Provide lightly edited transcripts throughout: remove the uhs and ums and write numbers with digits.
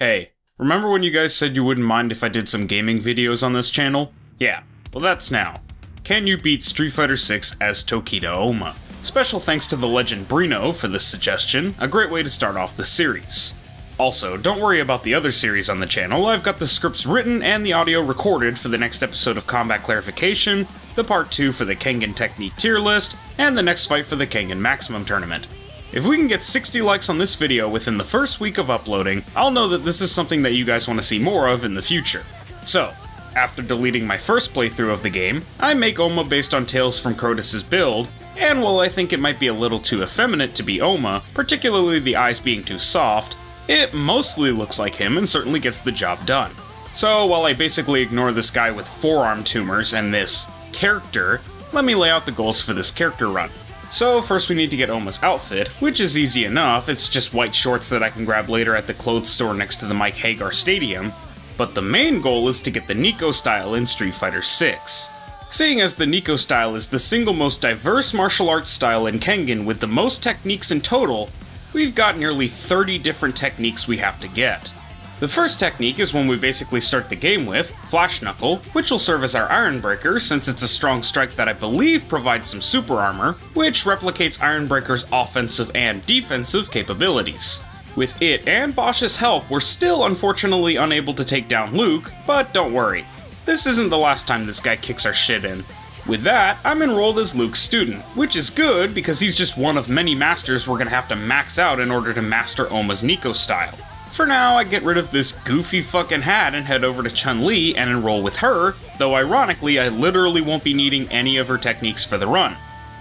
Hey, remember when you guys said you wouldn't mind if I did some gaming videos on this channel? Yeah, well that's now. Can you beat Street Fighter 6 as Tokita Oma? Special thanks to the legend Brino for this suggestion, a great way to start off the series. Also, don't worry about the other series on the channel, I've got the scripts written and the audio recorded for the next episode of Combat Clarification, the part 2 for the Kengan Technique tier list, and the next fight for the Kengan Maximum Tournament. If we can get 60 likes on this video within the first week of uploading, I'll know that this is something that you guys want to see more of in the future. So, after deleting my first playthrough of the game, I make Oma based on Tales from Crotus' build, and while I think it might be a little too effeminate to be Oma, particularly the eyes being too soft, it mostly looks like him and certainly gets the job done. So while I basically ignore this guy with forearm tumors and this character, let me lay out the goals for this character run. So first we need to get Oma's outfit, which is easy enough, it's just white shorts that I can grab later at the clothes store next to the Mike Hagar Stadium, but the main goal is to get the Nico style in Street Fighter 6. Seeing as the Nico style is the single most diverse martial arts style in Kengan with the most techniques in total, we've got nearly 30 different techniques we have to get. The first technique is one we basically start the game with, Flash Knuckle, which will serve as our Iron Breaker since it's a strong strike that I believe provides some super armor, which replicates Iron Breaker's offensive and defensive capabilities. With it and Bosch's help, we're still unfortunately unable to take down Luke, but don't worry, this isn't the last time this guy kicks our shit in. With that, I'm enrolled as Luke's student, which is good because he's just one of many masters we're gonna have to max out in order to master Oma's Nico style. For now, I get rid of this goofy fucking hat and head over to Chun-Li and enroll with her, though ironically I literally won't be needing any of her techniques for the run.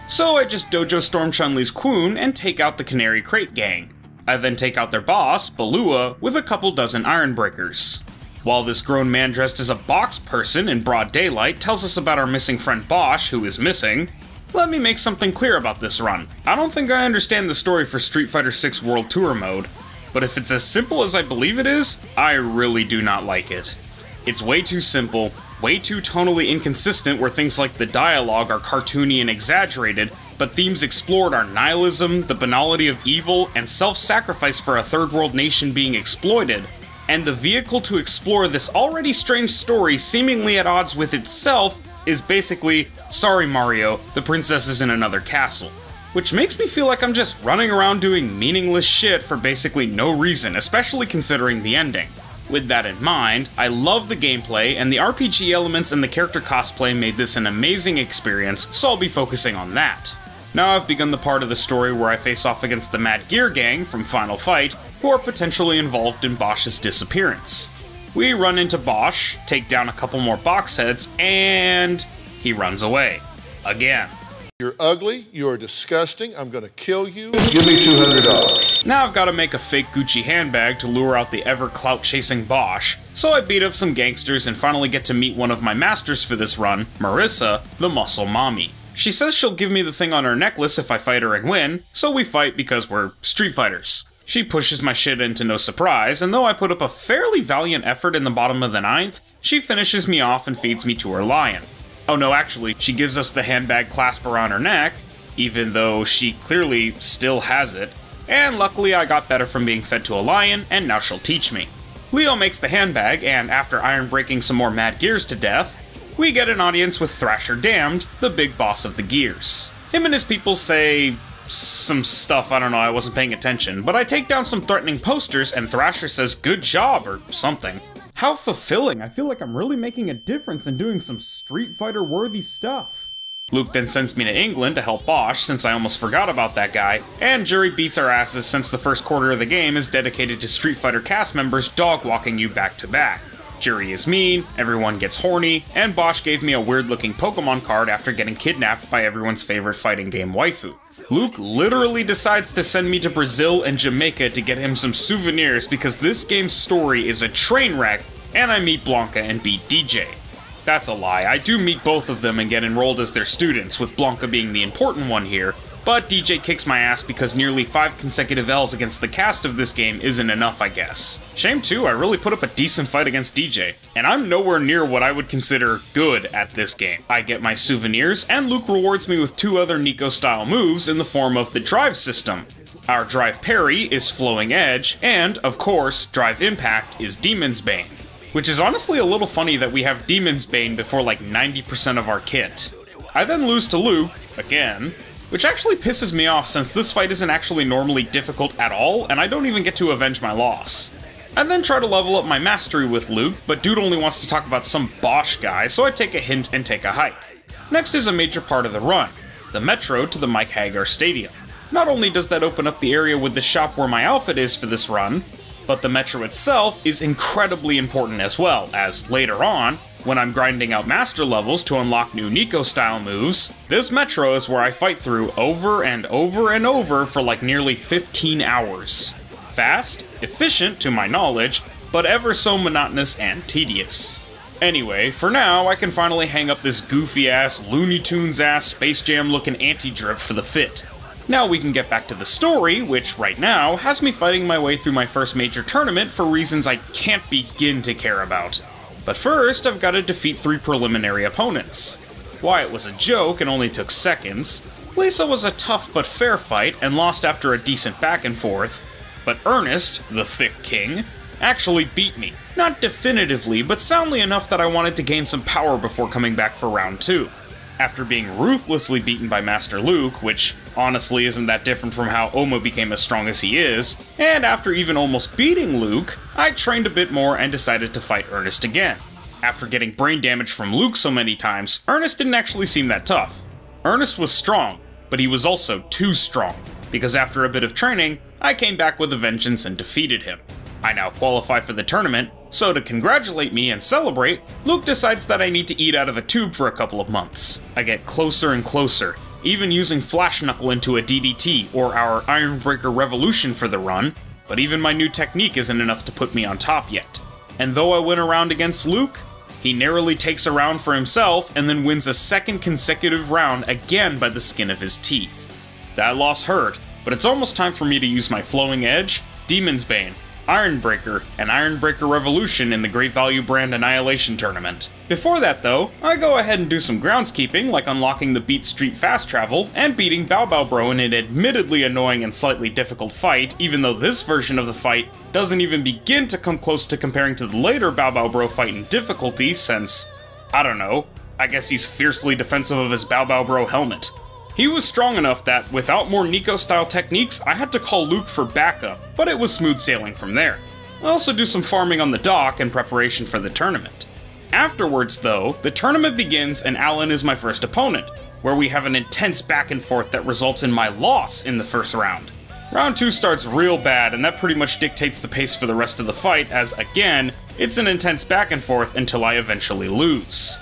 So I just Dojo Storm Chun-Li's Queen and take out the Canary Crate gang. I then take out their boss, Balua, with a couple dozen Iron Breakers. While this grown man dressed as a box person in broad daylight tells us about our missing friend Bosch, who is missing, let me make something clear about this run. I don't think I understand the story for Street Fighter 6 World Tour mode, but if it's as simple as I believe it is, I really do not like it. It's way too simple, way too tonally inconsistent where things like the dialogue are cartoony and exaggerated, but themes explored are nihilism, the banality of evil, and self-sacrifice for a third world nation being exploited. And the vehicle to explore this already strange story seemingly at odds with itself is basically, sorry Mario, the princess is in another castle. Which makes me feel like I'm just running around doing meaningless shit for basically no reason, especially considering the ending. With that in mind, I love the gameplay, and the RPG elements and the character cosplay made this an amazing experience, so I'll be focusing on that. Now I've begun the part of the story where I face off against the Mad Gear Gang from Final Fight, who are potentially involved in Bosch's disappearance. We run into Bosch, take down a couple more box heads, and he runs away. Again. You're ugly, you're disgusting, I'm gonna kill you. Give me $200. Now I've got to make a fake Gucci handbag to lure out the ever clout-chasing Bosch, so I beat up some gangsters and finally get to meet one of my masters for this run, Marissa, the Muscle Mommy. She says she'll give me the thing on her necklace if I fight her and win, so we fight because we're Street Fighters. She pushes my shit into no surprise, and though I put up a fairly valiant effort in the bottom of the 9th, she finishes me off and feeds me to her lion. Oh no, actually, she gives us the handbag clasp around her neck, even though she clearly still has it, and luckily I got better from being fed to a lion, and now she'll teach me. Leo makes the handbag, and after iron breaking some more Mad Gears to death, we get an audience with Thrasher Damned, the big boss of the Gears. Him and his people say some stuff, I don't know, I wasn't paying attention, but I take down some threatening posters and Thrasher says good job or something. How fulfilling, I feel like I'm really making a difference and doing some Street Fighter worthy stuff. Luke then sends me to England to help Bosch since I almost forgot about that guy, and Jury beats our asses since the first quarter of the game is dedicated to Street Fighter cast members dog walking you back to back. Jury is mean, everyone gets horny, and Bosch gave me a weird looking Pokemon card after getting kidnapped by everyone's favorite fighting game waifu. Luke literally decides to send me to Brazil and Jamaica to get him some souvenirs because this game's story is a train wreck, and I meet Blanca and beat DJ. That's a lie, I do meet both of them and get enrolled as their students, with Blanca being the important one here, but DJ kicks my ass because nearly 5 consecutive L's against the cast of this game isn't enough, I guess. Shame too, I really put up a decent fight against DJ, and I'm nowhere near what I would consider good at this game. I get my souvenirs, and Luke rewards me with 2 other Nico-style moves in the form of the drive system. Our Drive Parry is Flowing Edge, and, of course, Drive Impact is Demon's Bane. Which is honestly a little funny that we have Demon's Bane before like 90% of our kit. I then lose to Luke, again, which actually pisses me off since this fight isn't actually normally difficult at all, and I don't even get to avenge my loss. I then try to level up my mastery with Luke, but dude only wants to talk about some Bosch guy, so I take a hint and take a hike. Next is a major part of the run, the metro to the Mike Hagar Stadium. Not only does that open up the area with the shop where my outfit is for this run, but the metro itself is incredibly important as well, as later on, when I'm grinding out master levels to unlock new Nico-style moves, this metro is where I fight through over and over and over for like nearly 15 hours. Fast, efficient to my knowledge, but ever so monotonous and tedious. Anyway, for now, I can finally hang up this goofy-ass, Looney Tunes-ass, Space Jam-looking anti-drip for the fit. Now we can get back to the story, which right now has me fighting my way through my first major tournament for reasons I can't begin to care about. But first, I've got to defeat 3 preliminary opponents. Wyatt was a joke and only took seconds. Lisa was a tough but fair fight and lost after a decent back and forth. But Ernest, the Thick King, actually beat me. Not definitively, but soundly enough that I wanted to gain some power before coming back for round 2. After being ruthlessly beaten by Master Luke, which honestly isn't that different from how Oma became as strong as he is, and after even almost beating Luke, I trained a bit more and decided to fight Ernest again. After getting brain damage from Luke so many times, Ernest didn't actually seem that tough. Ernest was strong, but he was also too strong, because after a bit of training, I came back with a vengeance and defeated him. I now qualify for the tournament, so to congratulate me and celebrate, Luke decides that I need to eat out of a tube for a couple of months. I get closer and closer, even using Flash Knuckle into a DDT or our Ironbreaker Revolution for the run, but even my new technique isn't enough to put me on top yet. And though I win a round against Luke, he narrowly takes a round for himself and then wins a second consecutive round again by the skin of his teeth. That loss hurt, but it's almost time for me to use my Flowing Edge, Demon's Bane, Ironbreaker, and Ironbreaker Revolution in the Great Value Brand Annihilation Tournament. Before that though, I go ahead and do some groundskeeping like unlocking the Beat Street Fast Travel and beating Bao Bao Bro in an admittedly annoying and slightly difficult fight, even though this version of the fight doesn't even begin to come close to comparing to the later Bao Bao Bro fight in difficulty since, I don't know, I guess he's fiercely defensive of his Bao Bao Bro helmet. He was strong enough that, without more Nico-style techniques, I had to call Luke for backup, but it was smooth sailing from there. I also do some farming on the dock in preparation for the tournament. Afterwards, though, the tournament begins and Alan is my first opponent, where we have an intense back and forth that results in my loss in the first round. Round 2 starts real bad, and that pretty much dictates the pace for the rest of the fight, as, again, it's an intense back and forth until I eventually lose.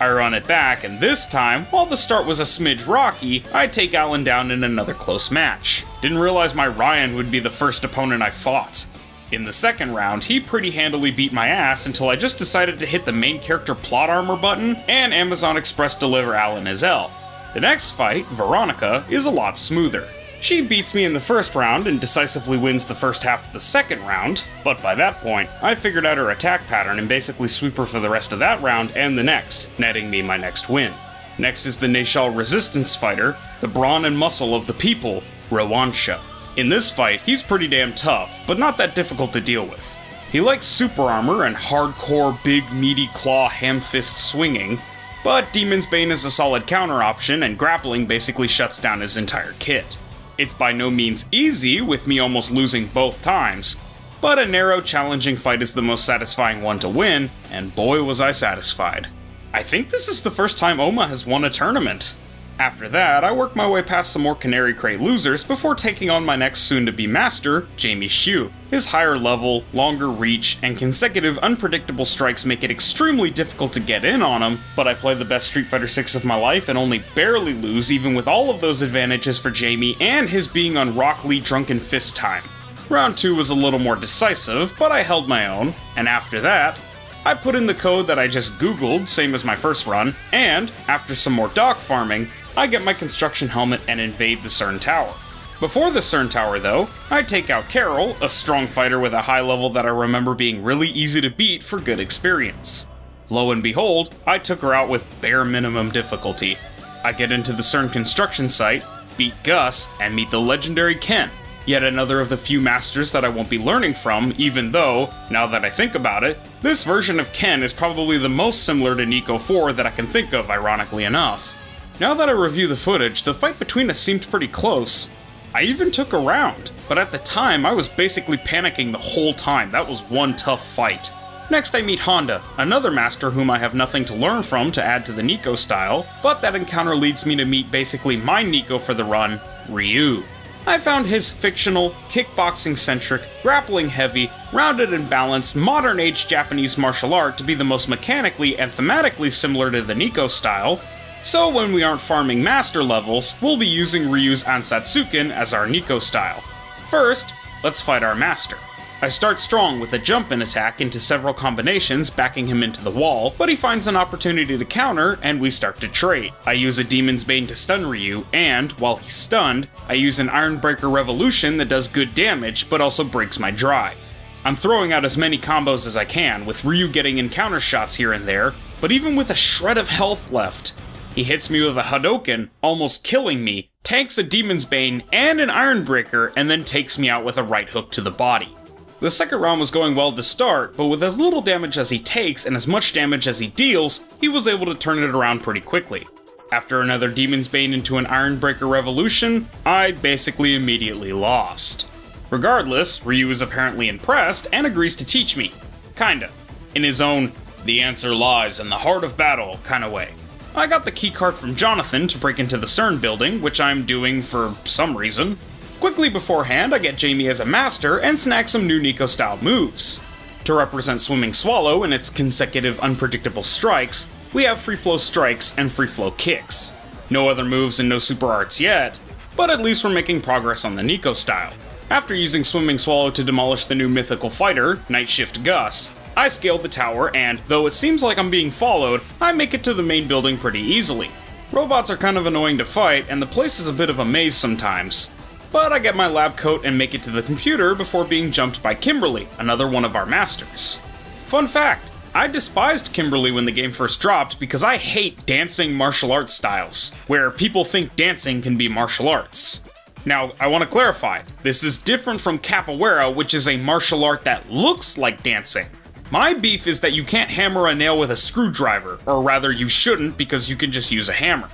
I run it back, and this time, while the start was a smidge rocky, I take Alan down in another close match. Didn't realize my Ryan would be the first opponent I fought. In the second round, he pretty handily beat my ass until I just decided to hit the main character plot armor button and Amazon Express deliver Alan as L. The next fight, Veronica, is a lot smoother. She beats me in the first round and decisively wins the first half of the second round, but by that point, I figured out her attack pattern and basically sweep her for the rest of that round and the next, netting me my next win. Next is the Nashal resistance fighter, the brawn and muscle of the people, Rawansha. In this fight, he's pretty damn tough, but not that difficult to deal with. He likes super armor and hardcore big meaty claw ham fist swinging, but Demon's Bane is a solid counter option and grappling basically shuts down his entire kit. It's by no means easy, with me almost losing both times, but a narrow, challenging fight is the most satisfying one to win, and boy was I satisfied. I think this is the first time Oma has won a tournament. After that, I work my way past some more Canary Crate losers before taking on my next soon-to-be master, Jamie Xu. His higher level, longer reach, and consecutive unpredictable strikes make it extremely difficult to get in on him, but I play the best Street Fighter 6 of my life and only barely lose even with all of those advantages for Jamie and his being on Rock Lee Drunken Fist time. Round 2 was a little more decisive, but I held my own, and after that, I put in the code that I just googled, same as my first run, and, after some more dock farming, I get my construction helmet and invade the CERN Tower. Before the CERN Tower though, I take out Carol, a strong fighter with a high level that I remember being really easy to beat for good experience. Lo and behold, I took her out with bare minimum difficulty. I get into the CERN construction site, beat Gus, and meet the legendary Ken. Yet another of the few masters that I won't be learning from, even though, now that I think about it, this version of Ken is probably the most similar to Nico 4 that I can think of, ironically enough. Now that I review the footage, the fight between us seemed pretty close. I even took a round, but at the time I was basically panicking the whole time. That was one tough fight. Next I meet Honda, another master whom I have nothing to learn from to add to the Nico style, but that encounter leads me to meet basically my Nico for the run, Ryu. I found his fictional, kickboxing-centric, grappling-heavy, rounded and balanced, modern-age Japanese martial art to be the most mechanically and thematically similar to the Nico style, so when we aren't farming master levels, we'll be using Ryu's Ansatsuken as our Nico style. First, let's fight our master. I start strong with a jump-in attack into several combinations, backing him into the wall, but he finds an opportunity to counter, and we start to trade. I use a Demon's Bane to stun Ryu, and, while he's stunned, I use an Ironbreaker Revolution that does good damage, but also breaks my drive. I'm throwing out as many combos as I can, with Ryu getting in counter shots here and there, but even with a shred of health left, he hits me with a Hadouken, almost killing me, tanks a Demon's Bane and an Ironbreaker, and then takes me out with a right hook to the body. The second round was going well to start, but with as little damage as he takes and as much damage as he deals, he was able to turn it around pretty quickly. After another Demon's Bane into an Ironbreaker Revolution, I basically immediately lost. Regardless, Ryu is apparently impressed and agrees to teach me. Kinda. In his own, the answer lies in the heart of battle kinda way. I got the keycard from Jonathan to break into the CERN building, which I'm doing for some reason. Quickly beforehand, I get Jamie as a master and snag some new Nico-style moves. To represent Swimming Swallow and its consecutive unpredictable strikes, we have Free Flow Strikes and Free Flow Kicks. No other moves and no super arts yet, but at least we're making progress on the Nico style. After using Swimming Swallow to demolish the new mythical fighter, Night Shift Gus, I scale the tower and, though it seems like I'm being followed, I make it to the main building pretty easily. Robots are kind of annoying to fight, and the place is a bit of a maze sometimes. But I get my lab coat and make it to the computer before being jumped by Kimberly, another one of our masters. Fun fact, I despised Kimberly when the game first dropped because I hate dancing martial arts styles, where people think dancing can be martial arts. Now, I want to clarify, this is different from Capoeira, which is a martial art that looks like dancing. My beef is that you can't hammer a nail with a screwdriver, or rather you shouldn't because you can just use a hammer.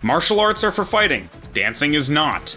Martial arts are for fighting, dancing is not.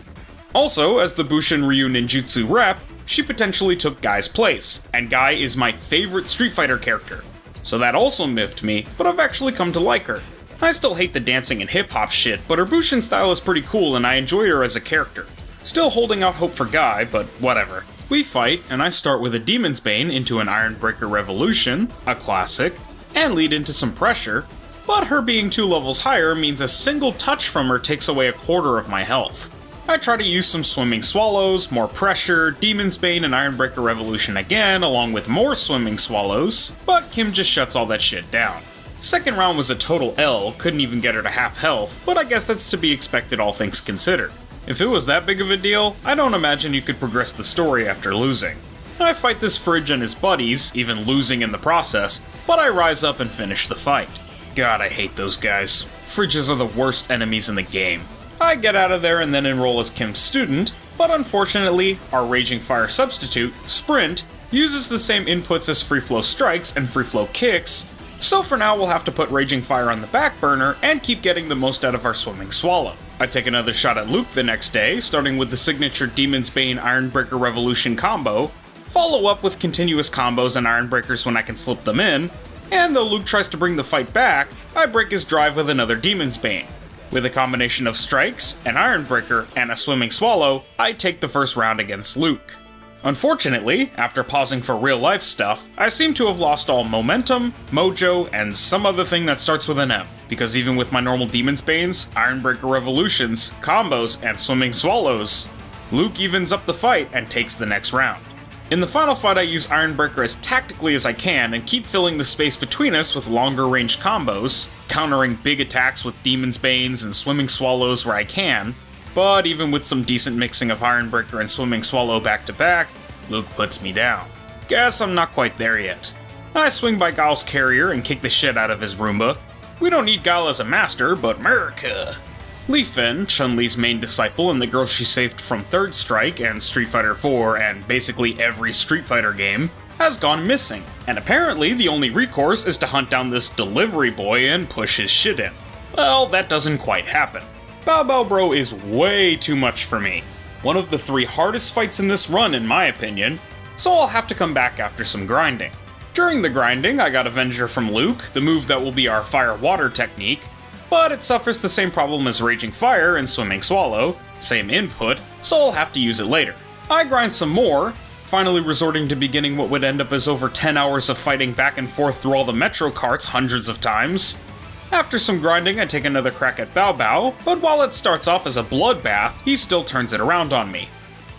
Also, as the Bushin Ryu Ninjutsu rep, she potentially took Guy's place, and Guy is my favorite Street Fighter character. So that also miffed me, but I've actually come to like her. I still hate the dancing and hip-hop shit, but her Bushin style is pretty cool and I enjoy her as a character. Still holding out hope for Guy, but whatever. We fight, and I start with a Demon's Bane into an Ironbreaker Revolution, a classic, and lead into some pressure, but her being 2 levels higher means a single touch from her takes away a quarter of my health. I try to use some Swimming Swallows, more pressure, Demon's Bane and Ironbreaker Revolution again, along with more Swimming Swallows, but Kim just shuts all that shit down. Second round was a total L, couldn't even get her to half health, but I guess that's to be expected all things considered. If it was that big of a deal, I don't imagine you could progress the story after losing. I fight this Fridge and his buddies, even losing in the process, but I rise up and finish the fight. God, I hate those guys. Fridges are the worst enemies in the game. I get out of there and then enroll as Kim's student, but unfortunately, our Raging Fire substitute, Sprint, uses the same inputs as Free Flow Strikes and Free Flow Kicks, so for now we'll have to put Raging Fire on the back burner and keep getting the most out of our Swimming Swallow. I take another shot at Luke the next day, starting with the signature Demon's Bane Ironbreaker Revolution combo, follow up with continuous combos and Ironbreakers when I can slip them in, and though Luke tries to bring the fight back, I break his drive with another Demon's Bane. With a combination of strikes, an Ironbreaker, and a Swimming Swallow, I take the first round against Luke. Unfortunately, after pausing for real-life stuff, I seem to have lost all momentum, mojo, and some other thing that starts with an M, because even with my normal Demon's Banes, Ironbreaker Revolutions, combos, and Swimming Swallows, Luke evens up the fight and takes the next round. In the final fight I use Ironbreaker as tactically as I can and keep filling the space between us with longer range combos, countering big attacks with Demon's Banes and Swimming Swallows where I can, but even with some decent mixing of Ironbreaker and Swimming Swallow back to back, Luke puts me down. Guess I'm not quite there yet. I swing by Guile's carrier and kick the shit out of his Roomba. We don't need Guile as a master, but America. Li Fen, Chun-Li's main disciple and the girl she saved from Third Strike and Street Fighter IV and basically every Street Fighter game, has gone missing, and apparently the only recourse is to hunt down this delivery boy and push his shit in. Well, that doesn't quite happen. Bao Bao Bro is way too much for me. One of the 3 hardest fights in this run in my opinion, so I'll have to come back after some grinding. During the grinding, I got Avenger from Luke, the move that will be our Fire-Water technique, but it suffers the same problem as Raging Fire and Swimming Swallow, same input, so I'll have to use it later. I grind some more, finally resorting to beginning what would end up as over 10 hours of fighting back and forth through all the Metro carts hundreds of times. After some grinding, I take another crack at Bao Bao, but while it starts off as a bloodbath, he still turns it around on me.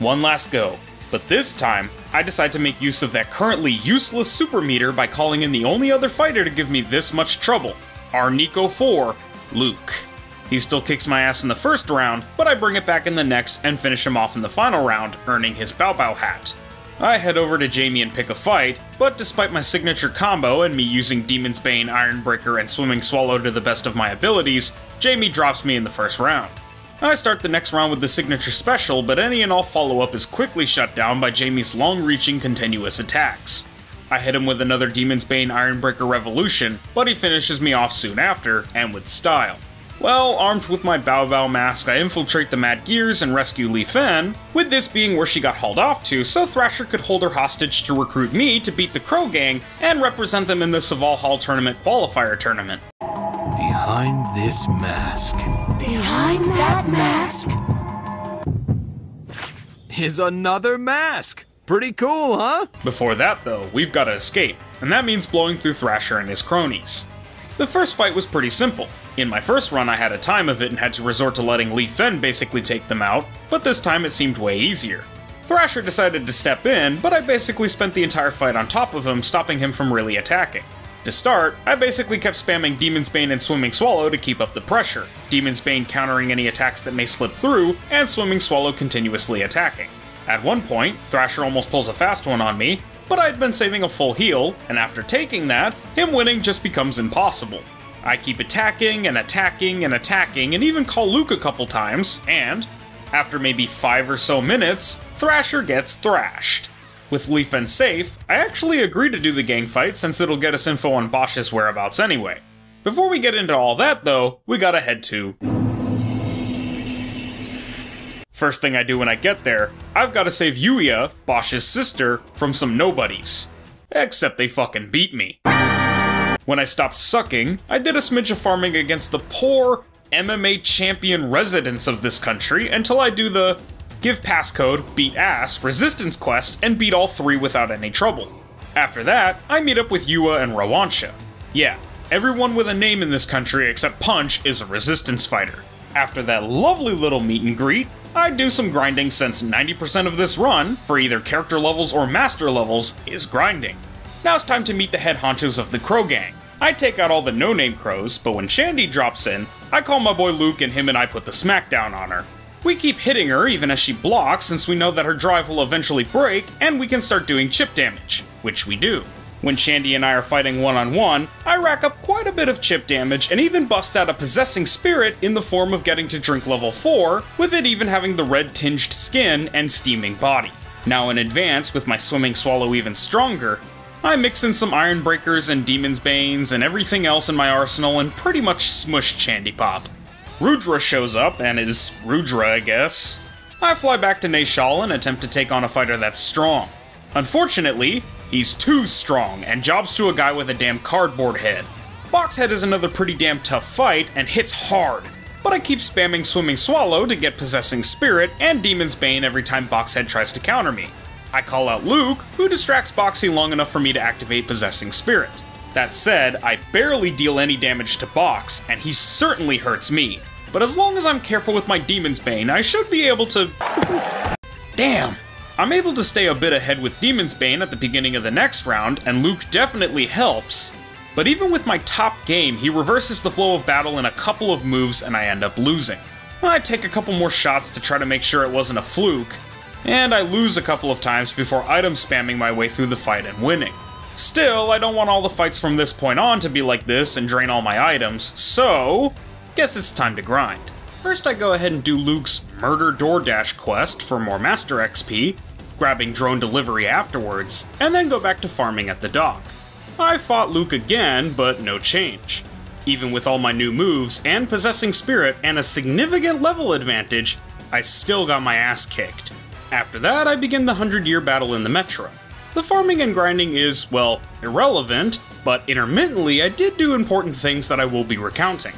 One last go, but this time, I decide to make use of that currently useless super meter by calling in the only other fighter to give me this much trouble, our Nico 4, Luke. He still kicks my ass in the first round, but I bring it back in the next and finish him off in the final round, earning his Bao Bao hat. I head over to Jamie and pick a fight, but despite my signature combo and me using Demon's Bane, Iron Breaker, and Swimming Swallow to the best of my abilities, Jamie drops me in the first round. I start the next round with the signature special, but any and all follow-up is quickly shut down by Jamie's long-reaching continuous attacks. I hit him with another Demon's Bane Iron Breaker Revolution, but he finishes me off soon after, and with style. Well, armed with my Bao Bao mask, I infiltrate the Mad Gears and rescue Li Fen, with this being where she got hauled off to so Thrasher could hold her hostage to recruit me to beat the Crow Gang and represent them in the Saval Hall Tournament qualifier tournament. Behind this mask. Behind that mask Is another mask. Pretty cool, huh? Before that though, we've got to escape, and that means blowing through Thrasher and his cronies. The first fight was pretty simple. In my first run I had a time of it and had to resort to letting Li Fen basically take them out, but this time it seemed way easier. Thrasher decided to step in, but I basically spent the entire fight on top of him, stopping him from really attacking. To start, I basically kept spamming Demon's Bane and Swimming Swallow to keep up the pressure, Demon's Bane countering any attacks that may slip through, and Swimming Swallow continuously attacking. At one point, Thrasher almost pulls a fast one on me, but I'd been saving a full heal, and after taking that, him winning just becomes impossible. I keep attacking and attacking and attacking and even call Luke a couple times, and, after maybe 5 or so minutes, Thrasher gets thrashed. With Li Fen safe, I actually agree to do the gang fight since it'll get us info on Bosch's whereabouts anyway. Before we get into all that though, we gotta head to... First thing I do when I get there, I've gotta save Yuya, Bosch's sister, from some nobodies. Except they fucking beat me. When I stopped sucking, I did a smidge of farming against the poor MMA champion residents of this country until I do the give passcode, beat ass, resistance quest, and beat all 3 without any trouble. After that, I meet up with Yua and Rawansha. Yeah, everyone with a name in this country except Punch is a resistance fighter. After that lovely little meet and greet, I do some grinding since 90% of this run, for either character levels or master levels, is grinding. Now it's time to meet the head honchos of the Crow Gang. I take out all the no-name crows, but when Shandy drops in, I call my boy Luke and him and I put the smackdown on her. We keep hitting her even as she blocks since we know that her drive will eventually break and we can start doing chip damage, which we do. When Shandy and I are fighting one-on-one, I rack up quite a bit of chip damage and even bust out a possessing spirit in the form of getting to drink level 4, with it even having the red-tinged skin and steaming body. Now in advance, with my Swimming Swallow even stronger, I mix in some Iron Breakers and Demon's Banes and everything else in my arsenal and pretty much smush Shandy Pop. Rudra shows up, and is Rudra, I guess. I fly back to Nashal and attempt to take on a fighter that's strong. Unfortunately, he's too strong and jobs to a guy with a damn cardboard head. Boxhead is another pretty damn tough fight and hits hard, but I keep spamming Swimming Swallow to get Possessing Spirit and Demon's Bane every time Boxhead tries to counter me. I call out Luke, who distracts Boxy long enough for me to activate Possessing Spirit. That said, I barely deal any damage to Box, and he certainly hurts me. But as long as I'm careful with my Demon's Bane, I should be able to... Damn! I'm able to stay a bit ahead with Demon's Bane at the beginning of the next round, and Luke definitely helps. But even with my top game, he reverses the flow of battle in a couple of moves and I end up losing. I take a couple more shots to try to make sure it wasn't a fluke, and I lose a couple of times before item spamming my way through the fight and winning. Still, I don't want all the fights from this point on to be like this and drain all my items, so guess it's time to grind. First I go ahead and do Luke's Murder DoorDash quest for more Master XP, grabbing drone delivery afterwards, and then go back to farming at the dock. I fought Luke again, but no change. Even with all my new moves and possessing spirit and a significant level advantage, I still got my ass kicked. After that, I begin the 100-year battle in the Metro. The farming and grinding is, well, irrelevant, but intermittently I did do important things that I will be recounting.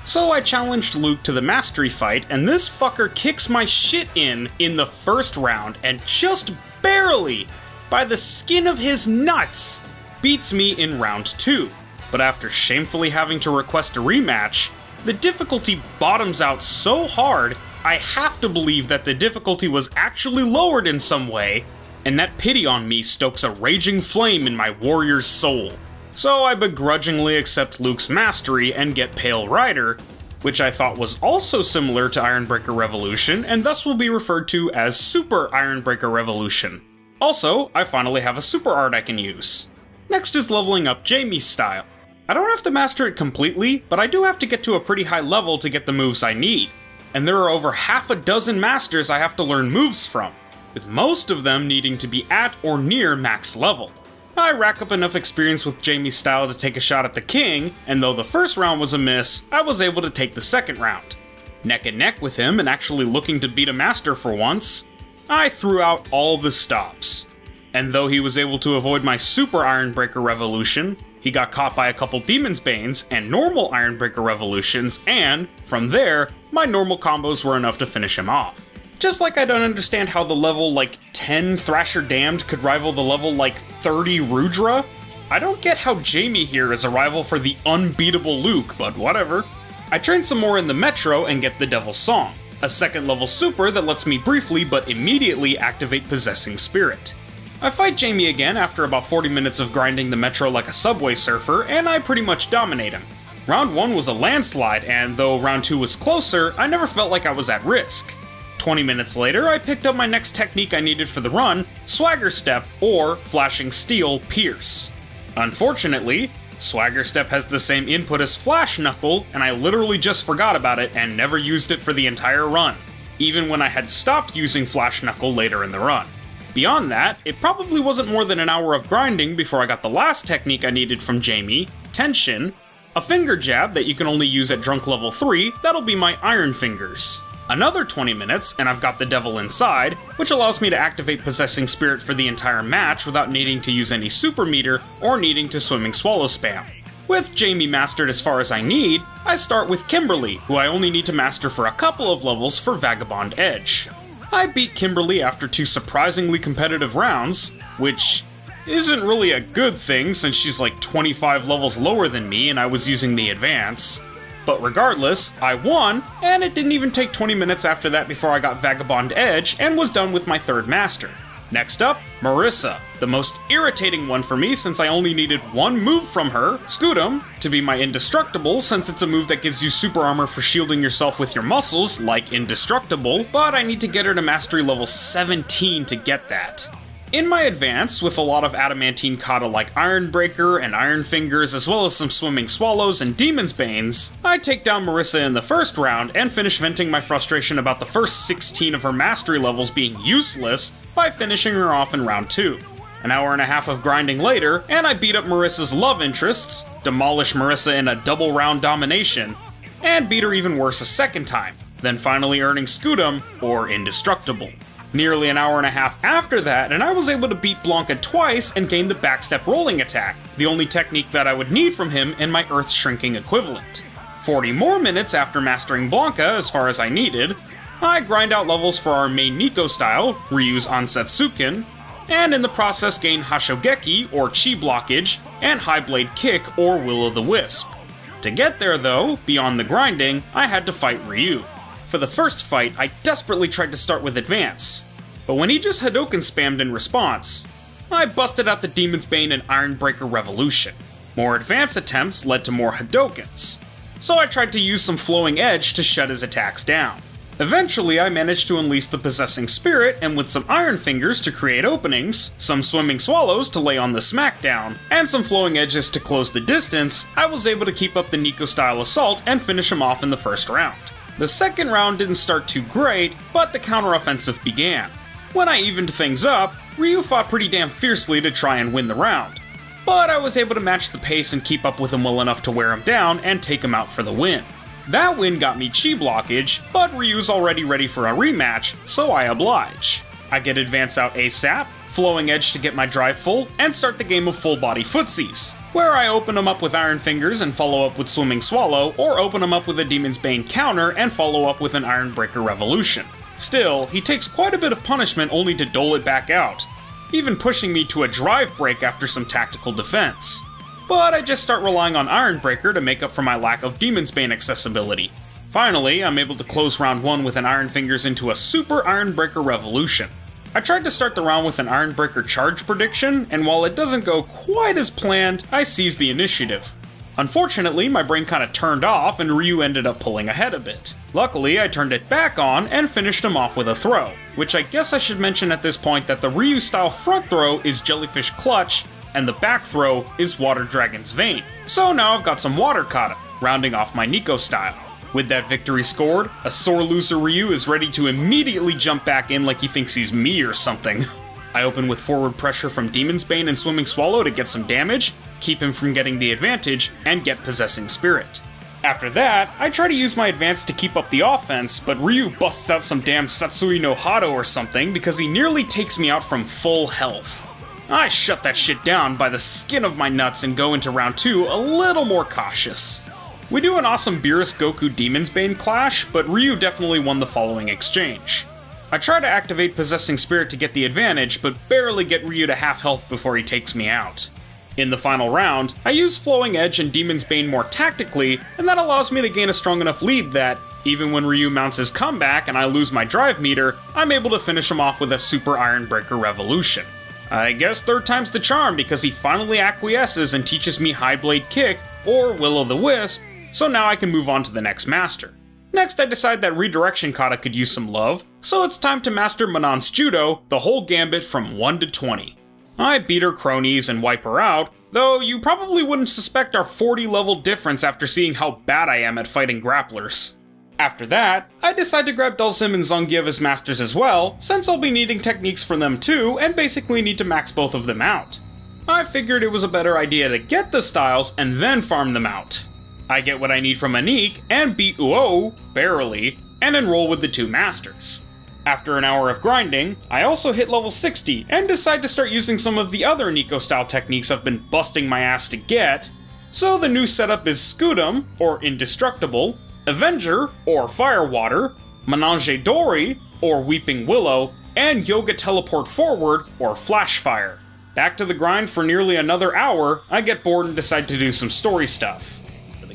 So I challenged Luke to the mastery fight, and this fucker kicks my shit in the first round, and just barely, by the skin of his nuts, beats me in round 2. But after shamefully having to request a rematch, the difficulty bottoms out so hard, I have to believe that the difficulty was actually lowered in some way, and that pity on me stokes a raging flame in my warrior's soul. So I begrudgingly accept Luke's mastery and get Pale Rider, which I thought was also similar to Ironbreaker Revolution, and thus will be referred to as Super Ironbreaker Revolution. Also, I finally have a super art I can use. Next is leveling up Jamie's style. I don't have to master it completely, but I do have to get to a pretty high level to get the moves I need, and there are over half a dozen masters I have to learn moves from, with most of them needing to be at or near max level. I rack up enough experience with Jamie's style to take a shot at the king, and though the first round was a miss, I was able to take the second round. Neck and neck with him and actually looking to beat a master for once, I threw out all the stops. And though he was able to avoid my Super Ironbreaker Revolution, he got caught by a couple Demon's Banes and normal Ironbreaker Revolutions, and, from there, my normal combos were enough to finish him off. Just like I don't understand how the level like 10 Thrasher Damned could rival the level like 30 Rudra, I don't get how Jamie here is a rival for the unbeatable Luke, but whatever. I train some more in the Metro and get the Devil's Song, a second level super that lets me briefly but immediately activate Possessing Spirit. I fight Jamie again after about 40 minutes of grinding the Metro like a Subway Surfer, and I pretty much dominate him. Round 1 was a landslide, and though round 2 was closer, I never felt like I was at risk. 20 minutes later, I picked up my next technique I needed for the run, Swagger Step, or Flashing Steel Pierce. Unfortunately, Swagger Step has the same input as Flash Knuckle, and I literally just forgot about it and never used it for the entire run, even when I had stopped using Flash Knuckle later in the run. Beyond that, it probably wasn't more than an hour of grinding before I got the last technique I needed from Jamie, Tension, a finger jab that you can only use at Drunk Level 3, that'll be my Iron Fingers. Another 20 minutes, and I've got the Devil Inside, which allows me to activate Possessing Spirit for the entire match without needing to use any super meter or needing to Swimming Swallow spam. With Jamie mastered as far as I need, I start with Kimberly, who I only need to master for a couple of levels for Vagabond Edge. I beat Kimberly after 2 surprisingly competitive rounds, which isn't really a good thing since she's like 25 levels lower than me and I was using the Advance. But regardless, I won, and it didn't even take 20 minutes after that before I got Vagabond Edge and was done with my 3rd master. Next up, Marissa, the most irritating one for me since I only needed one move from her, Scudam, to be my Indestructible since it's a move that gives you super armor for shielding yourself with your muscles, like Indestructible, but I need to get her to mastery level 17 to get that. In my advance, with a lot of adamantine kata like Ironbreaker and Iron Fingers, as well as some Swimming Swallows and Demon's Banes, I take down Marissa in the first round and finish venting my frustration about the first 16 of her mastery levels being useless by finishing her off in round 2. An hour and a half of grinding later, and I beat up Marissa's love interests, demolish Marissa in a double round domination, and beat her even worse a second time, then finally earning Scudam, or Indestructible. Nearly an hour and a half after that, and I was able to beat Blanka twice and gain the backstep rolling attack, the only technique that I would need from him in my Earth Shrinking equivalent. 40 more minutes after mastering Blanka as far as I needed, I grind out levels for our main Nico style, Ryu's Ansetsuken, and in the process gain Hashogeki, or Chi blockage, and High Blade Kick, or Will-o'-the-Wisp. To get there though, beyond the grinding, I had to fight Ryu. For the first fight, I desperately tried to start with Advance, but when he just Hadouken spammed in response, I busted out the Demon's Bane and Ironbreaker Revolution. More Advance attempts led to more Hadoukens, so I tried to use some Flowing Edge to shut his attacks down. Eventually, I managed to unleash the Possessing Spirit, and with some Iron Fingers to create openings, some Swimming Swallows to lay on the smackdown, and some Flowing Edges to close the distance, I was able to keep up the Nico-style assault and finish him off in the first round. The second round didn't start too great, but the counteroffensive began. When I evened things up, Ryu fought pretty damn fiercely to try and win the round, but I was able to match the pace and keep up with him well enough to wear him down and take him out for the win. That win got me chi blockage, but Ryu's already ready for a rematch, so I oblige. I get advance out ASAP, Flowing Edge to get my drive full, and start the game of full body footsies, where I open him up with Iron Fingers and follow up with Swimming Swallow, or open him up with a Demon's Bane counter and follow up with an Iron Breaker Revolution. Still, he takes quite a bit of punishment only to dole it back out, even pushing me to a drive break after some tactical defense. But I just start relying on Iron Breaker to make up for my lack of Demon's Bane accessibility. Finally, I'm able to close round 1 with an Iron Fingers into a Super Iron Breaker Revolution. I tried to start the round with an Iron Breaker charge prediction, and while it doesn't go quite as planned, I seize the initiative. Unfortunately, my brain kinda turned off and Ryu ended up pulling ahead a bit. Luckily, I turned it back on and finished him off with a throw, which I guess I should mention at this point that the Ryu style front throw is Jellyfish Clutch, and the back throw is Water Dragon's Vein. So now I've got some water kata, rounding off my Nico style. With that victory scored, a sore loser Ryu is ready to immediately jump back in like he thinks he's me or something. I open with forward pressure from Demon's Bane and Swimming Swallow to get some damage, keep him from getting the advantage, and get Possessing Spirit. After that, I try to use my advance to keep up the offense, but Ryu busts out some damn Satsui no Hado or something because he nearly takes me out from full health. I shut that shit down by the skin of my nuts and go into round 2 a little more cautious. We do an awesome Beerus Goku Demon's Bane clash, but Ryu definitely won the following exchange. I try to activate Possessing Spirit to get the advantage, but barely get Ryu to half health before he takes me out. In the final round, I use Flowing Edge and Demon's Bane more tactically, and that allows me to gain a strong enough lead that, even when Ryu mounts his comeback and I lose my drive meter, I'm able to finish him off with a Super Iron Breaker Revolution. I guess third time's the charm because he finally acquiesces and teaches me High Blade Kick, or Will-O-The-Wisp, so now I can move on to the next master. Next I decide that Redirection Kata could use some love, so it's time to master Manon's Judo, the whole gambit from 1 to 20. I beat her cronies and wipe her out, though you probably wouldn't suspect our 40 level difference after seeing how bad I am at fighting grapplers. After that, I decide to grab Dhalsim and Zangief as masters as well, since I'll be needing techniques from them too, and basically need to max both of them out. I figured it was a better idea to get the styles and then farm them out. I get what I need from Anik, and beat Uo, barely, and enroll with the 2 masters. After an hour of grinding, I also hit level 60, and decide to start using some of the other Nico-style techniques I've been busting my ass to get. So the new setup is Scudam, or Indestructible, Avenger, or Firewater, Menage Dori, or Weeping Willow, and Yoga Teleport Forward, or Flashfire. Back to the grind for nearly another hour, I get bored and decide to do some story stuff.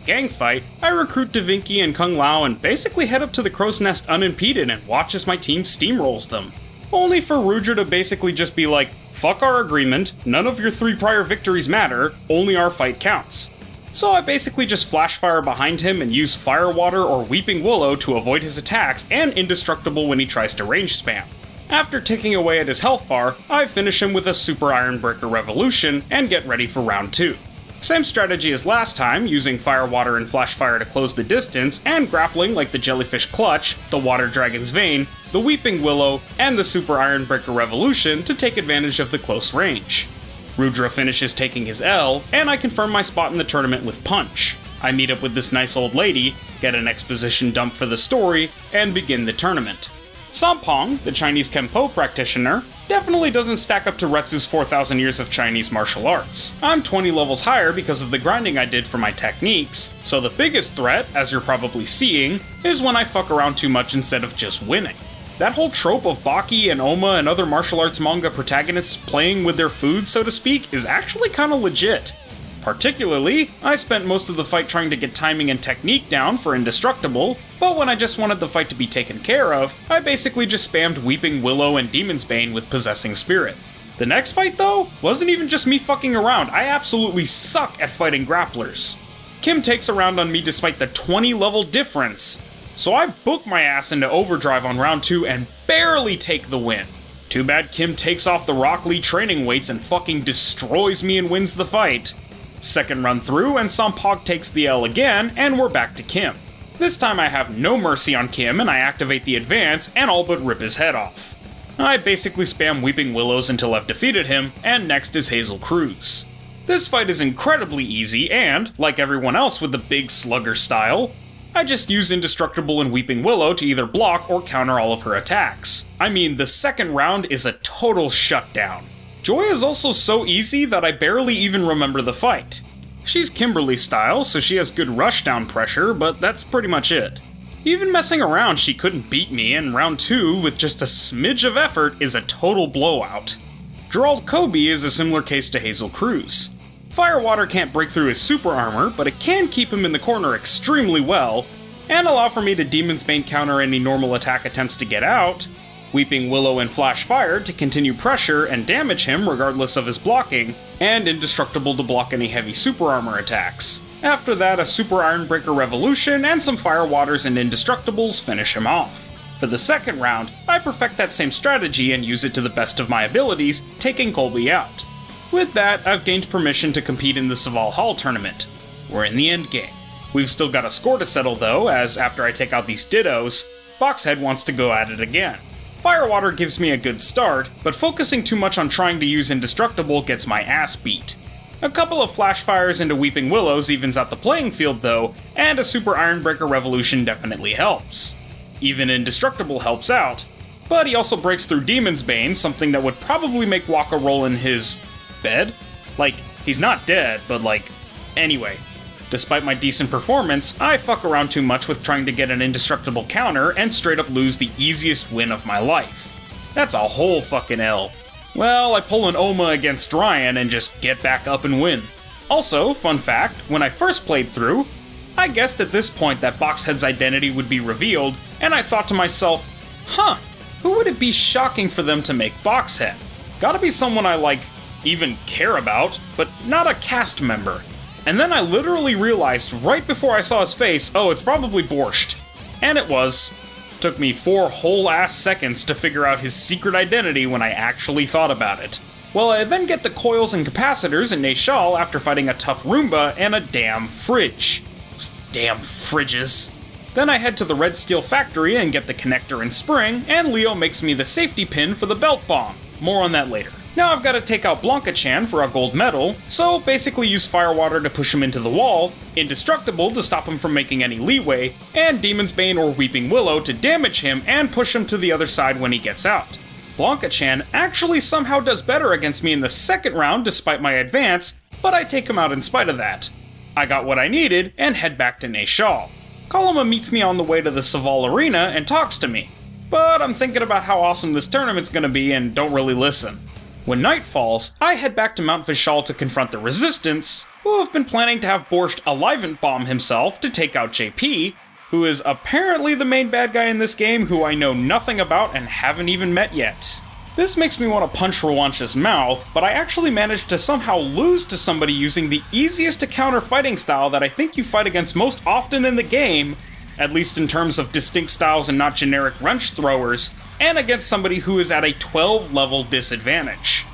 Gang fight, I recruit Davinki and Kung Lao and basically head up to the Crow's Nest unimpeded and watch as my team steamrolls them. Only for Rudra to basically just be like, fuck our agreement, none of your 3 prior victories matter, only our fight counts. So I basically just flash fire behind him and use Firewater or Weeping Willow to avoid his attacks and Indestructible when he tries to range spam. After ticking away at his health bar, I finish him with a Super Iron Breaker Revolution and get ready for round 2. Same strategy as last time, using Firewater and Flashfire to close the distance, and grappling like the Jellyfish Clutch, the Water Dragon's Vein, the Weeping Willow, and the Super Iron Breaker Revolution to take advantage of the close range. Rudra finishes taking his L, and I confirm my spot in the tournament with Punch. I meet up with this nice old lady, get an exposition dump for the story, and begin the tournament. Sampong, the Chinese Kempo practitioner, definitely doesn't stack up to Retsu's 4,000 years of Chinese martial arts. I'm 20 levels higher because of the grinding I did for my techniques, so the biggest threat, as you're probably seeing, is when I fuck around too much instead of just winning. That whole trope of Baki and Oma and other martial arts manga protagonists playing with their food, so to speak, is actually kinda legit. Particularly, I spent most of the fight trying to get timing and technique down for Indestructible, but when I just wanted the fight to be taken care of, I basically just spammed Weeping Willow and Demon's Bane with Possessing Spirit. The next fight, though, wasn't even just me fucking around, I absolutely suck at fighting grapplers. Kim takes a round on me despite the 20 level difference, So I book my ass into overdrive on round 2 and barely take the win. Too bad Kim takes off the Rock Lee training weights and fucking destroys me and wins the fight. Second run through and Sampog takes the L again, and we're back to Kim. This time I have no mercy on Kim and I activate the advance and all but rip his head off. I basically spam Weeping Willows until I've defeated him, and next is Hazel Cruz. This fight is incredibly easy and, like everyone else with the big slugger style, I just use Indestructible and Weeping Willow to either block or counter all of her attacks. I mean, the second round is a total shutdown. Joy is also so easy that I barely even remember the fight. She's Kimberly style, so she has good rushdown pressure, but that's pretty much it. Even messing around, she couldn't beat me, and round 2, with just a smidge of effort, is a total blowout. Gerald Kobe is a similar case to Hazel Cruz. Firewater can't break through his super armor, but it can keep him in the corner extremely well, and allow for me to Demon's Bane counter any normal attack attempts to get out, Weeping Willow and Flash Fire to continue pressure and damage him regardless of his blocking, and Indestructible to block any heavy super armor attacks. After that, a Super Ironbreaker Revolution and some Firewaters and Indestructibles finish him off. For the second round, I perfect that same strategy and use it to the best of my abilities, taking Colby out. With that, I've gained permission to compete in the Saval Hall tournament. We're in the endgame. We've still got a score to settle though, as after I take out these Dittos, Boxhead wants to go at it again. Firewater gives me a good start, but focusing too much on trying to use Indestructible gets my ass beat. A couple of Flash Fires into Weeping Willows evens out the playing field though, and a Super Ironbreaker Revolution definitely helps. Even Indestructible helps out, but he also breaks through Demon's Bane, something that would probably make Waka roll in his bed? Like, he's not dead, but like, anyway. Despite my decent performance, I fuck around too much with trying to get an Indestructible counter and straight up lose the easiest win of my life. That's a whole fucking L. Well, I pull an Oma against Ryan and just get back up and win. Also, fun fact, when I first played through, I guessed at this point that Boxhead's identity would be revealed, and I thought to myself, huh, who would it be shocking for them to make Boxhead? Gotta be someone I like, even care about, but not a cast member. And then I literally realized right before I saw his face, oh, it's probably Borscht. And it was. Took me 4 whole ass seconds to figure out his secret identity when I actually thought about it. Well, I then get the coils and capacitors in Nashal after fighting a tough Roomba and a damn fridge. Those damn fridges. Then I head to the Red Steel factory and get the connector and spring, and Leo makes me the safety pin for the belt bomb. More on that later. Now I've got to take out Blanca-chan for a gold medal, so basically use Firewater to push him into the wall, Indestructible to stop him from making any leeway, and Demon's Bane or Weeping Willow to damage him and push him to the other side when he gets out. Blanca-chan actually somehow does better against me in the second round despite my advance, but I take him out in spite of that. I got what I needed and head back to Nashal. Kalama meets me on the way to the Saval Arena and talks to me, but I'm thinking about how awesome this tournament's gonna be and don't really listen. When night falls, I head back to Mount Vishal to confront the Resistance, who have been planning to have Borscht Alivant bomb himself to take out JP, who is apparently the main bad guy in this game who I know nothing about and haven't even met yet. This makes me want to punch Rawancha's mouth, but I actually managed to somehow lose to somebody using the easiest to counter fighting style that I think you fight against most often in the game, at least in terms of distinct styles and not generic wrench throwers, and against somebody who is at a 12 level disadvantage.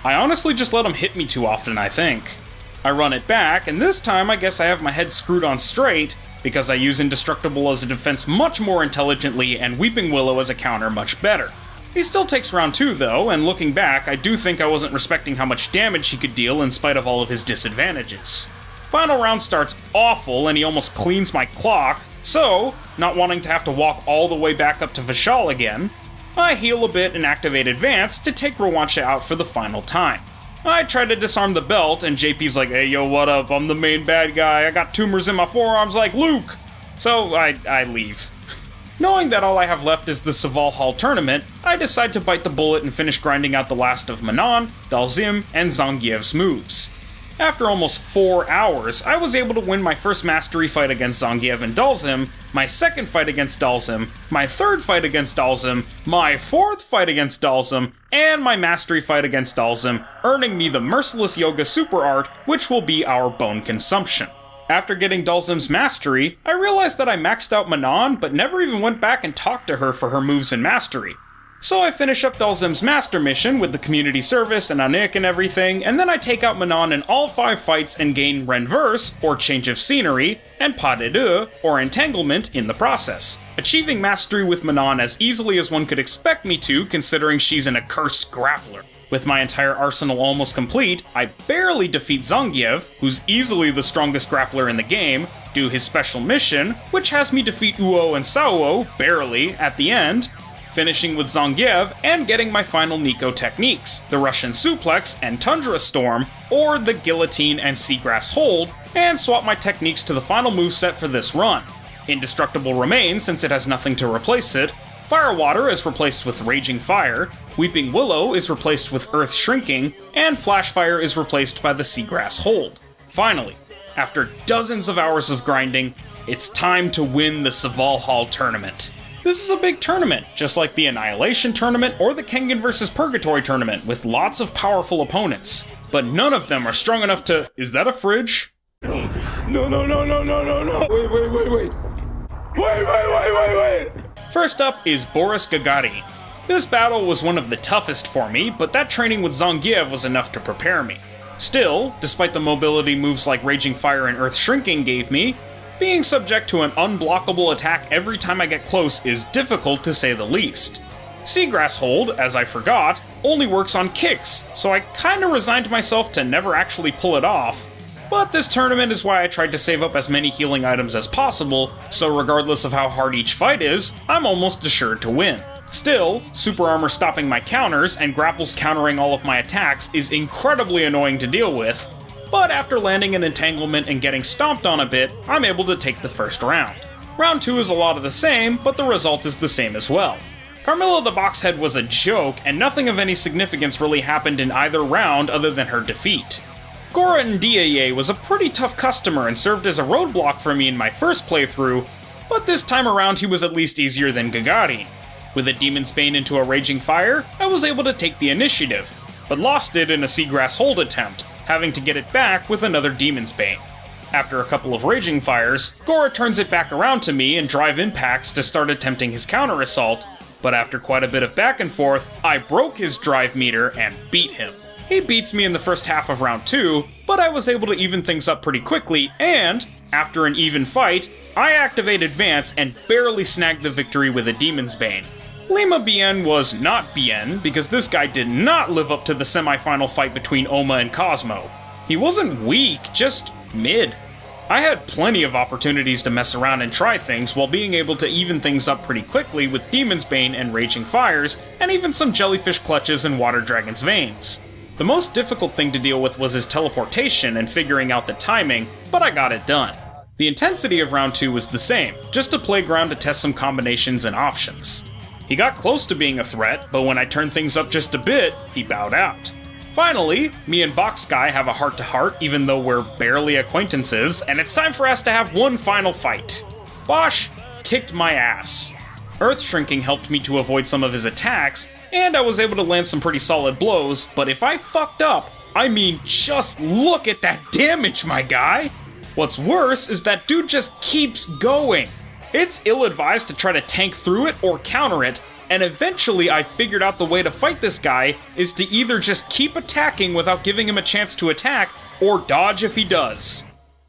I honestly just let him hit me too often, I think. I run it back, and this time I guess I have my head screwed on straight, because I use Indestructible as a defense much more intelligently and Weeping Willow as a counter much better. He still takes round 2 though, and looking back, I do think I wasn't respecting how much damage he could deal in spite of all of his disadvantages. Final round starts awful, and he almost cleans my clock, so, not wanting to have to walk all the way back up to Vishal again, I heal a bit and activate Advance to take Rawancha out for the final time. I try to disarm the belt, and JP's like, hey yo, what up, I'm the main bad guy, I got tumors in my forearms like Luke! So I leave. Knowing that all I have left is the Saval Hall tournament, I decide to bite the bullet and finish grinding out the last of Manon, Dalzim, and Zangiev's moves. After almost 4 hours, I was able to win my first mastery fight against Zangiev and Dalzim, my second fight against Dalzim, my third fight against Dalzim, my fourth fight against Dalzim, and my mastery fight against Dalzim, earning me the Merciless Yoga Super Art, which will be our bone consumption. After getting Dhalsim's Mastery, I realized that I maxed out Manon, but never even went back and talked to her for her moves and Mastery. So I finish up Dhalsim's Master mission with the community service and Anik and everything, and then I take out Manon in all 5 fights and gain Renverse, or Change of Scenery, and Pas de Deux, or Entanglement, in the process, achieving Mastery with Manon as easily as one could expect me to, considering she's an accursed grappler. With my entire arsenal almost complete, I barely defeat Zangief, who's easily the strongest grappler in the game, do his special mission, which has me defeat Uo and Sao, barely, at the end, finishing with Zangief and getting my final Nico techniques, the Russian Suplex and Tundra Storm, or the Guillotine and Seagrass Hold, and swap my techniques to the final moveset for this run. Indestructible remains since it has nothing to replace it, Firewater is replaced with Raging Fire, Weeping Willow is replaced with Earth Shrinking, and Flashfire is replaced by the Seagrass Hold. Finally, after dozens of hours of grinding, it's time to win the Savalhall tournament. This is a big tournament, just like the Annihilation tournament or the Kengan vs Purgatory tournament, with lots of powerful opponents. But none of them are strong enough to— Is that a fridge? No. Wait. First up is Boris Gagarin. This battle was one of the toughest for me, but that training with Zangief was enough to prepare me. Still, despite the mobility moves like Raging Fire and Earth Shrinking gave me, being subject to an unblockable attack every time I get close is difficult to say the least. Seagrass Hold, as I forgot, only works on kicks, so I kinda resigned myself to never actually pull it off. But this tournament is why I tried to save up as many healing items as possible, so regardless of how hard each fight is, I'm almost assured to win. Still, Super Armor stopping my counters and Grapples countering all of my attacks is incredibly annoying to deal with, but after landing an entanglement and getting stomped on a bit, I'm able to take the first round. Round 2 is a lot of the same, but the result is the same as well. Carmilla the Boxhead was a joke, and nothing of any significance really happened in either round other than her defeat. Gora Ndiaye was a pretty tough customer and served as a roadblock for me in my first playthrough, but this time around he was at least easier than Gagarin. With a Demon's Bane into a Raging Fire, I was able to take the initiative, but lost it in a Seagrass Hold attempt, having to get it back with another Demon's Bane. After a couple of Raging Fires, Gora turns it back around to me and drive impacts to start attempting his counter-assault, but after quite a bit of back and forth, I broke his drive meter and beat him. He beats me in the first half of round 2, but I was able to even things up pretty quickly, and, after an even fight, I activate Advance and barely snagged the victory with a Demon's Bane. Lima Bien was not Bien, because this guy did not live up to the semi-final fight between Oma and Cosmo. He wasn't weak, just mid. I had plenty of opportunities to mess around and try things while being able to even things up pretty quickly with Demon's Bane and Raging Fires, and even some Jellyfish Clutches and Water Dragon's Veins. The most difficult thing to deal with was his teleportation and figuring out the timing, but I got it done. The intensity of round 2 was the same, just a playground to test some combinations and options. He got close to being a threat, but when I turned things up just a bit, he bowed out. Finally, me and Box Guy have a heart-to-heart even though we're barely acquaintances, and it's time for us to have one final fight. Bosch kicked my ass. Earth Shrinking helped me to avoid some of his attacks, and I was able to land some pretty solid blows, but if I fucked up, I mean, just look at that damage, my guy! What's worse is that dude just keeps going. It's ill-advised to try to tank through it or counter it, and eventually I figured out the way to fight this guy is to either just keep attacking without giving him a chance to attack, or dodge if he does.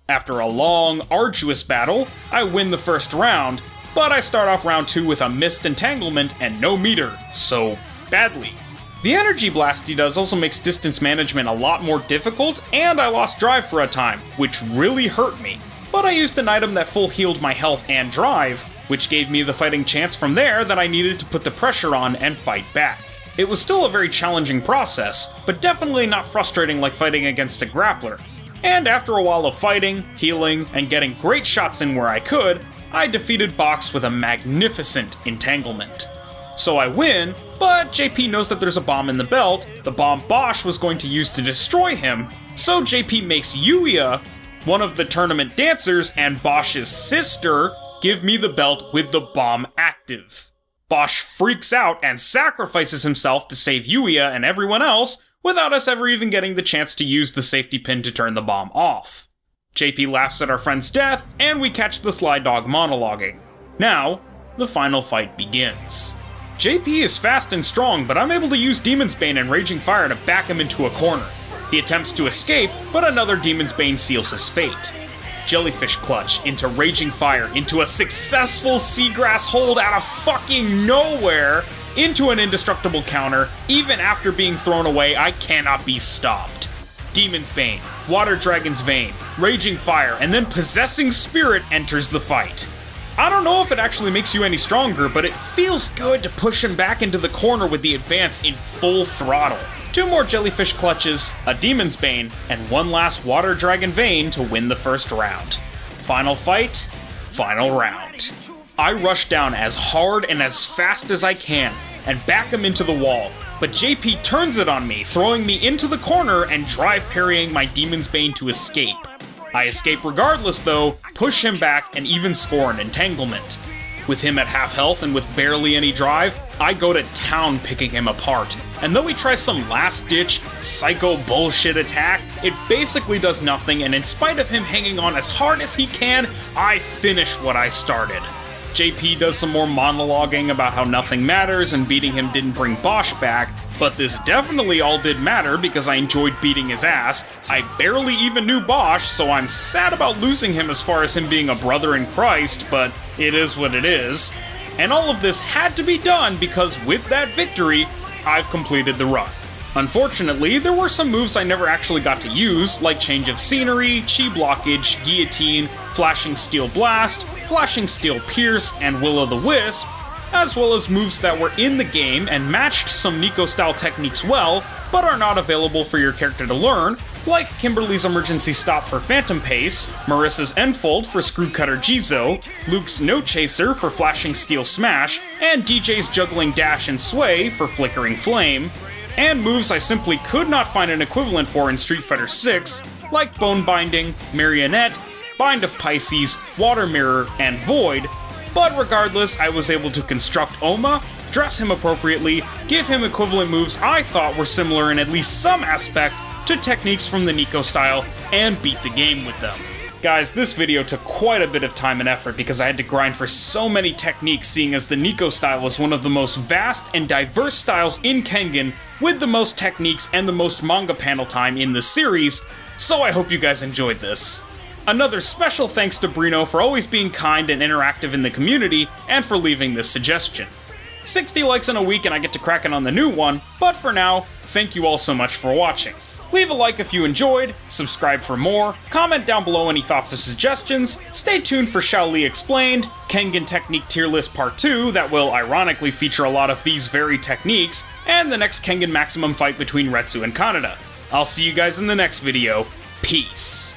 After a long, arduous battle, I win the first round, but I start off round 2 with a missed entanglement and no meter, so badly. The energy blast he does also makes distance management a lot more difficult, and I lost drive for a time, which really hurt me. But I used an item that full healed my health and drive, which gave me the fighting chance from there that I needed to put the pressure on and fight back. It was still a very challenging process, but definitely not frustrating like fighting against a grappler. And after a while of fighting, healing, and getting great shots in where I could, I defeated Box with a magnificent entanglement. So I win, but JP knows that there's a bomb in the belt, the bomb Bosch was going to use to destroy him, so JP makes Yuya, one of the tournament dancers and Bosch's sister, give me the belt with the bomb active. Bosch freaks out and sacrifices himself to save Yuya and everyone else, without us ever even getting the chance to use the safety pin to turn the bomb off. JP laughs at our friend's death, and we catch the Sly Dog monologuing. Now, the final fight begins. JP is fast and strong, but I'm able to use Demon's Bane and Raging Fire to back him into a corner. He attempts to escape, but another Demon's Bane seals his fate. Jellyfish Clutch into Raging Fire into a successful Seagrass hold out of fucking nowhere into an indestructible counter. Even after being thrown away, I cannot be stopped. Demon's Bane, Water Dragon's Vein, Raging Fire, and then Possessing Spirit enters the fight. I don't know if it actually makes you any stronger, but it feels good to push him back into the corner with the advance in full throttle. 2 more Jellyfish Clutches, a Demon's Bane, and 1 last Water Dragon Vein to win the first round. Final fight, final round. I rush down as hard and as fast as I can, and back him into the wall, but JP turns it on me, throwing me into the corner and drive parrying my Demon's Bane to escape. I escape regardless though, push him back, and even score an entanglement. With him at half health and with barely any drive, I go to town picking him apart. And though he tries some last-ditch, psycho bullshit attack, it basically does nothing, and in spite of him hanging on as hard as he can, I finish what I started. JP does some more monologuing about how nothing matters and beating him didn't bring Bosch back, but this definitely all did matter because I enjoyed beating his ass. I barely even knew Bosch, so I'm sad about losing him as far as him being a brother in Christ, but it is what it is. And all of this had to be done because with that victory, I've completed the run. Unfortunately, there were some moves I never actually got to use, like Change of Scenery, Chi Blockage, Guillotine, Flashing Steel Blast, Flashing Steel Pierce, and Will-O-The-Wisp, as well as moves that were in the game and matched some Nico-style techniques well, but are not available for your character to learn, like Kimberly's Emergency Stop for Phantom Pace, Marissa's Enfold for Screw Cutter Jizo, Luke's No Chaser for Flashing Steel Smash, and DJ's Juggling Dash and Sway for Flickering Flame, and moves I simply could not find an equivalent for in Street Fighter VI, like Bone Binding, Marionette, Bind of Pisces, Water Mirror, and Void, but regardless, I was able to construct Oma, dress him appropriately, give him equivalent moves I thought were similar in at least some aspect to techniques from the Nico style, and beat the game with them. Guys, this video took quite a bit of time and effort because I had to grind for so many techniques, seeing as the Nico style is one of the most vast and diverse styles in Kengan, with the most techniques and the most manga panel time in the series, so I hope you guys enjoyed this. Another special thanks to Brino for always being kind and interactive in the community, and for leaving this suggestion. 60 likes in a week and I get to cracking on the new one, but for now, thank you all so much for watching. Leave a like if you enjoyed, subscribe for more, comment down below any thoughts or suggestions, stay tuned for Shaoli Explained, Kengan Technique Tier List Part 2 that will ironically feature a lot of these very techniques, and the next Kengan Maximum fight between Retsu and Kaneda. I'll see you guys in the next video. Peace.